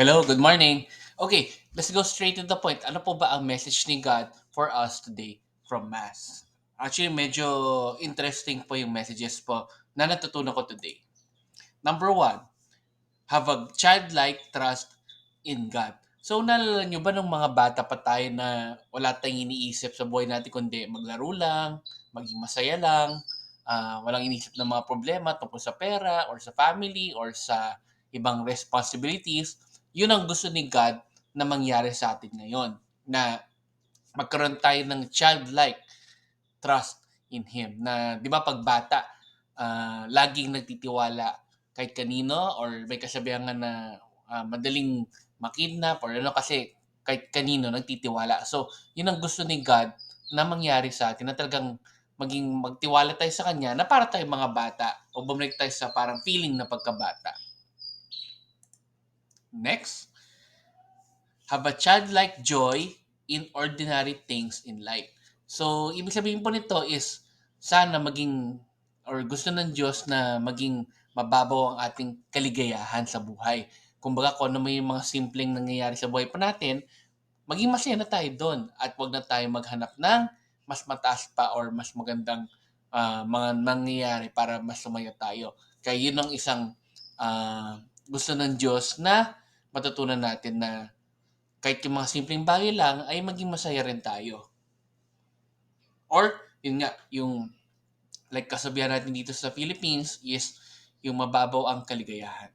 Hello, good morning. Okay, let's go straight to the point. Ano po ba ang message ni God for us today from Mass? Actually, medyo interesting po yung messages po na natutunan ko today. Number one, have a childlike trust in God. So, naalala nyo ba nung mga bata pa tayo na wala tayong iniisip sa buhay natin kundi maglaro lang, maging masaya lang, walang iniisip ng mga problema tungkol sa pera or sa family or sa ibang responsibilities, yun ang gusto ni God na mangyari sa atin ngayon. Na magkaroon tayo ng childlike trust in Him. Na, di ba, pag bata, laging nagtitiwala kahit kanino or may kasabihan nga na madaling makidnap or ano kasi kahit kanino nagtitiwala. So, yun ang gusto ni God na mangyari sa atin na talagang maging magtiwala tayo sa Kanya na para tayong mga bata o bumalik tayo sa parang feeling na pagkabata. Next, have a childlike joy in ordinary things in life. So, ibig sabihin po nito is sana maging or gusto ng Diyos na maging mababaw ang ating kaligayahan sa buhay. Kumbaga, kung ano may mga simpleng nangyayari sa buhay pa natin, maging masaya na tayo doon at wag na tayo maghanap ng mas mataas pa or mas magandang mga nangyayari para mas sumaya tayo. Kaya yun ang isang gusto ng Diyos na matutunan natin na kahit yung mga simpleng bagay lang ay maging masaya rin tayo. Or, yun nga, yung like kasabihan natin dito sa Philippines is yung mababaw ang kaligayahan.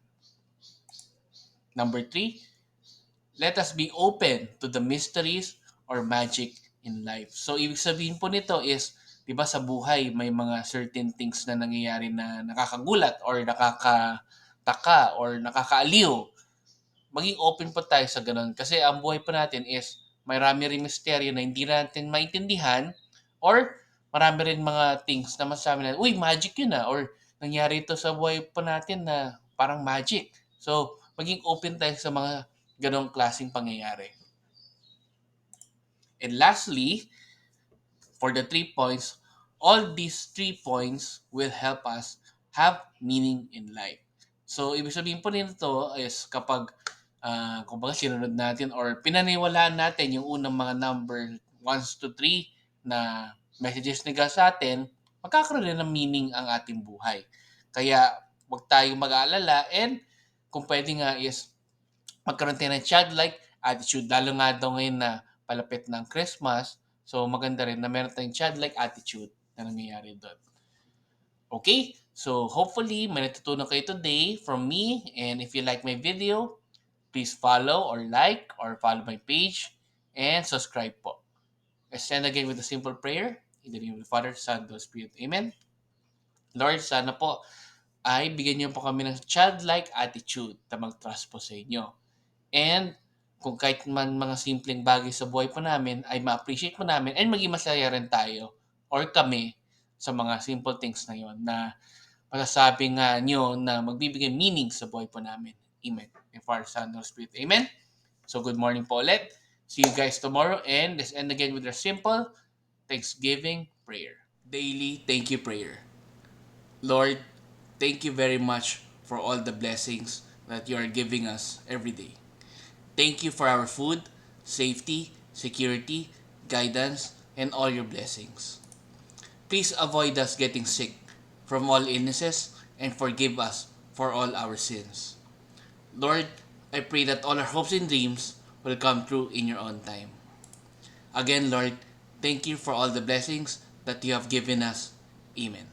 Number three, let us be open to the mysteries or magic in life. So, ibig sabihin po nito is, di ba sa buhay, may mga certain things na nangyayari na nakakagulat or nakakataka or nakakaaliw. Maging open po tayo sa ganun. Kasi ang buhay po natin is marami rin misteryo na hindi natin maintindihan or marami rin mga things na masasabi natin, uy, magic yun or nangyari ito sa buhay po natin na parang magic. So, maging open tayo sa mga ganong klaseng pangyayari. And lastly, for the 3 points, all these 3 points will help us have meaning in life. So, ibig sabihin po nito is kapag kumbaga sinunod natin or pinaniwalaan natin yung unang mga number 1 to 3 na messages ni God sa atin, magkakaroon rin ng meaning ang ating buhay. Kaya huwag tayong mag-aalala and kung pwede nga is magkaroon tayo ng childlike attitude. Lalo nga daw ngayon na palapit ng Christmas, so maganda rin na meron tayong childlike attitude na nangyayari doon. Okay? So hopefully may natutunan kayo today from me, and if you like my video, please follow or like or follow my page and subscribe po. Let's end again with a simple prayer. In the name of the Father, Son, and the Spirit. Amen. Lord, sana po ay bigyan niyo po kami ng childlike attitude na mag-trust po sa inyo. And kung kahit man mga simpleng bagay sa buhay po namin ay ma-appreciate po namin and maging masaya rin tayo or kami sa mga simple things na yon na masasabi nga nyo na magbibigay meaning sa buhay po namin. Amen. In Father, Son, and Spirit. Amen. So good morning po ulit. See you guys tomorrow and let's end again with our simple Thanksgiving prayer. Daily thank you prayer. Lord, thank you very much for all the blessings that you are giving us every day. Thank you for our food, safety, security, guidance, and all your blessings. Please avoid us getting sick from all illnesses and forgive us for all our sins. Lord, I pray that all our hopes and dreams will come true in your own time. Again, Lord, thank you for all the blessings that you have given us. Amen.